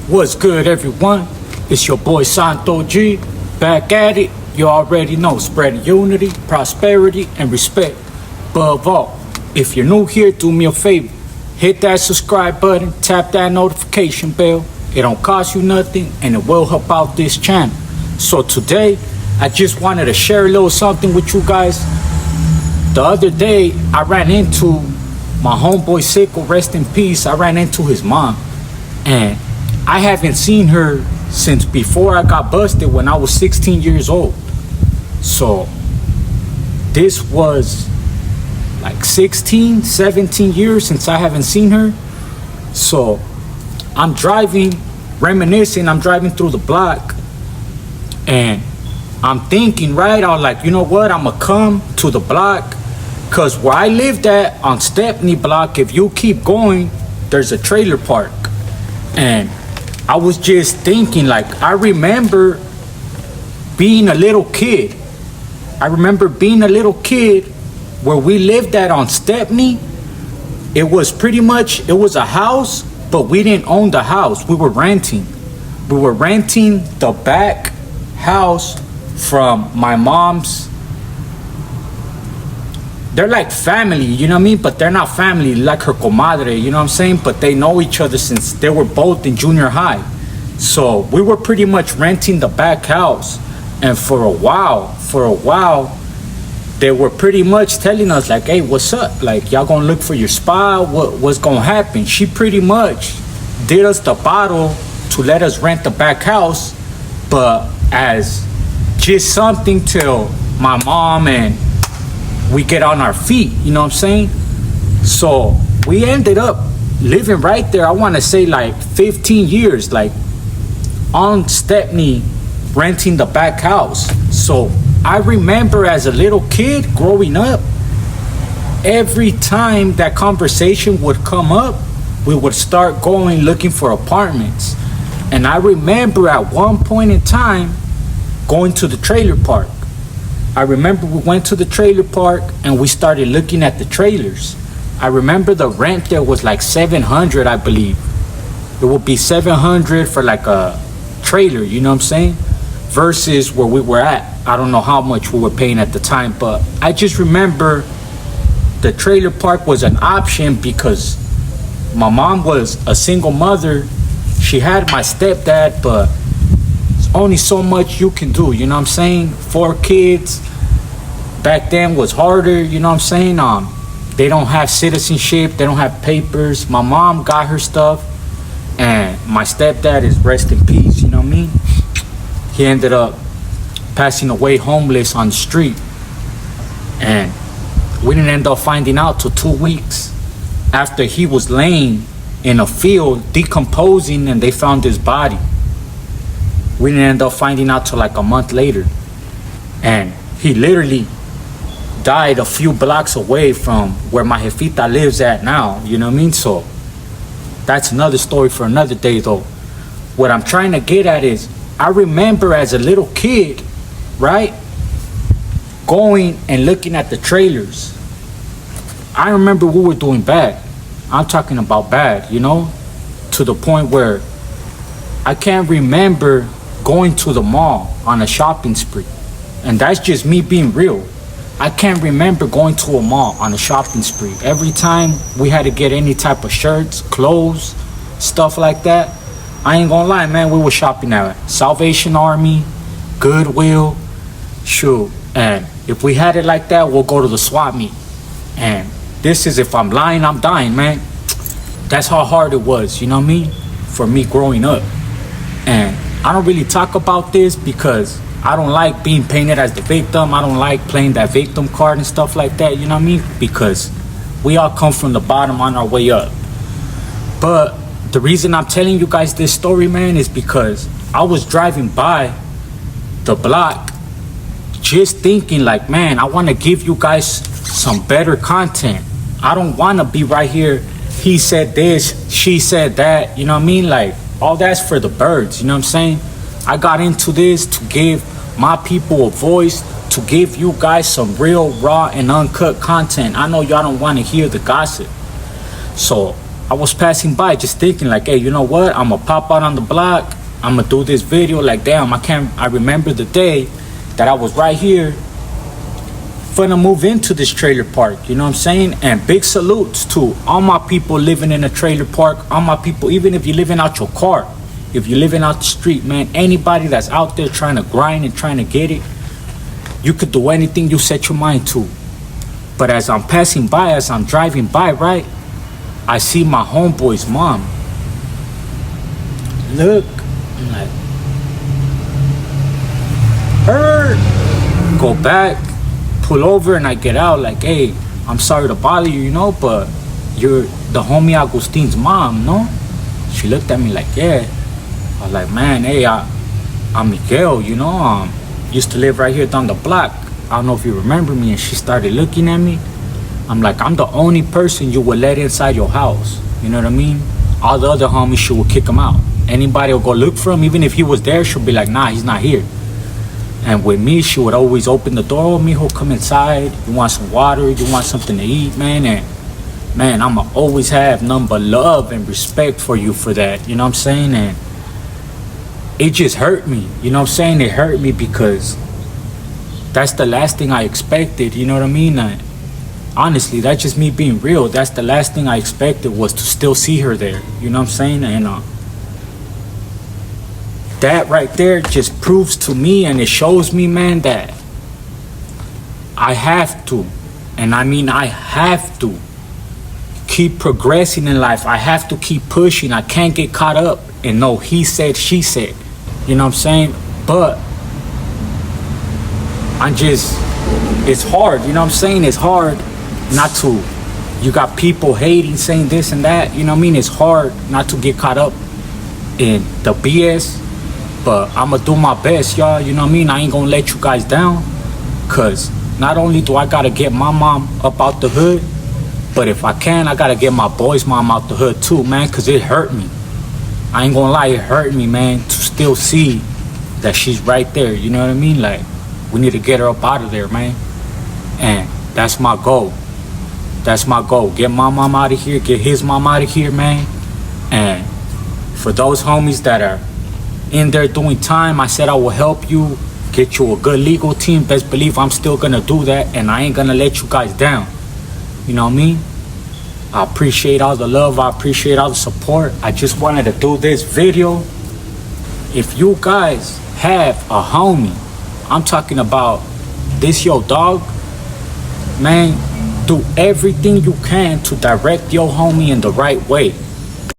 What's good, everyone? It's your boy Santo G, back at it. You already know, spreading unity, prosperity, and respect. Above all, if you're new here, do me a favor. Hit that subscribe button, tap that notification bell. It don't cost you nothing, and it will help out this channel. So today, I just wanted to share a little something with you guys. The other day, I ran into my homeboy Sicko, rest in peace. I ran into his mom, and I haven't seen her since before I got busted when I was 16 years old. So this was like 16, 17 years since I haven't seen her. So I'm driving, reminiscing, I'm driving through the block, and I'm thinking, right, I was like, you know what, I'm gonna come to the block, because where I lived at on Stepney block, if you keep going, there's a trailer park. And I was just thinking, like, I remember being a little kid. I remember being a little kid where we lived at on Stepney. It was pretty much, it was a house, but we didn't own the house. We were renting. We were renting the back house from my mom's. They're like family, you know what I mean? But they're not family, like her comadre, you know what I'm saying? But they know each other since they were both in junior high. So we were pretty much renting the back house. And for a while, they were pretty much telling us like, hey, what's up? Like, y'all gonna look for your spot? What's gonna happen? She pretty much did us the bottle to let us rent the back house, but as just something till my mom and we get on our feet, you know what I'm saying? So we ended up living right there, I want to say like 15 years, like on Stepney, renting the back house. So I remember as a little kid growing up, every time that conversation would come up, we would start going looking for apartments. And I remember at one point in time going to the trailer park. I remember we went to the trailer park and we started looking at the trailers. I remember the rent there was like $700, I believe. It would be $700 for like a trailer, you know what I'm saying? Versus where we were at. I don't know how much we were paying at the time, but I just remember the trailer park was an option because my mom was a single mother. She had my stepdad, but it's only so much you can do, you know what I'm saying? 4 kids. Back then was harder, you know what I'm saying? They don't have citizenship, they don't have papers. My mom got her stuff, and my stepdad is rest in peace, you know what I mean? He ended up passing away homeless on the street, and we didn't end up finding out till 2 weeks after he was laying in a field decomposing and they found his body. We didn't end up finding out till like a month later, and he literally died a few blocks away from where my jefita lives at now, you know what I mean? So that's another story for another day though. What I'm trying to get at is, I remember as a little kid, right, going and looking at the trailers. I remember we were doing bad. I'm talking about bad, you know, to the point where I can't remember going to the mall on a shopping spree. And that's just me being real. I can't remember going to a mall on a shopping spree. Every time we had to get any type of shirts, clothes, stuff like that, I ain't gonna lie, man, we were shopping at Salvation Army, Goodwill, shoot. And if we had it like that, we'll go to the swap meet. And this is, if I'm lying, I'm dying, man. That's how hard it was, you know what I mean? For me growing up. And I don't really talk about this because I don't like being painted as the victim. I don't like playing that victim card and stuff like that, you know what I mean? Because we all come from the bottom on our way up. But the reason I'm telling you guys this story, man, is because I was driving by the block just thinking like, man, I want to give you guys some better content. I don't want to be right here, he said this, she said that, you know what I mean? Like, all that's for the birds, you know what I'm saying? I got into this to give my people a voice, to give you guys some real raw and uncut content. I know y'all don't want to hear the gossip. So I was passing by just thinking like, hey, you know what? I'm gonna pop out on the block. I'm gonna do this video. Like, damn, I remember the day that I was right here finna move into this trailer park, you know what I'm saying? And big salutes to all my people living in a trailer park, all my people, even if you're living out your car, if you're living out the street, man, anybody that's out there trying to grind and trying to get it, you could do anything you set your mind to. But as I'm passing by, as I'm driving by, right, I see my homeboy's mom. Look, I'm like, her, go back, pull over, and I get out like, hey, I'm sorry to bother you, you know, but you're the homie Agustin's mom, no? She looked at me like, yeah. I was like, man, hey, I'm Miguel, you know, used to live right here down the block. I don't know if you remember me. And she started looking at me. I'm like, I'm the only person you will let inside your house. You know what I mean? All the other homies, she will kick him out. Anybody will go look for him. Even if he was there, she'll be like, nah, he's not here. And with me, she would always open the door. Oh, mijo, come inside. You want some water? You want something to eat, man? And man, I'ma always have none but love and respect for you for that. You know what I'm saying? And it just hurt me. You know what I'm saying? It hurt me because that's the last thing I expected. You know what I mean? Honestly, that's just me being real. That's the last thing I expected, was to still see her there. You know what I'm saying? And that right there just proves to me, and it shows me, man, that I have to, and I mean I have to, keep progressing in life. I have to keep pushing. I can't get caught up in no he said, she said. You know what I'm saying? But it's hard. You know what I'm saying? It's hard not to, you got people hating, saying this and that. You know what I mean? It's hard not to get caught up in the BS. But I'ma do my best, y'all. You know what I mean? I ain't gonna let you guys down. Cause not only do I gotta get my mom up out the hood, but if I can, I gotta get my boy's mom out the hood too, man. Cause it hurt me. I ain't gonna lie, it hurt me, man, to still see that she's right there. You know what I mean? Like, we need to get her up out of there, man. And that's my goal. That's my goal. Get my mom out of here. Get his mom out of here, man. And for those homies that are in there doing time, I said I will help you get you a good legal team. Best believe I'm still gonna do that, and I ain't gonna let you guys down. You know what I mean? I appreciate all the love. I appreciate all the support. I just wanted to do this video. If you guys have a homie, I'm talking about this your dog, man, do everything you can to direct your homie in the right way.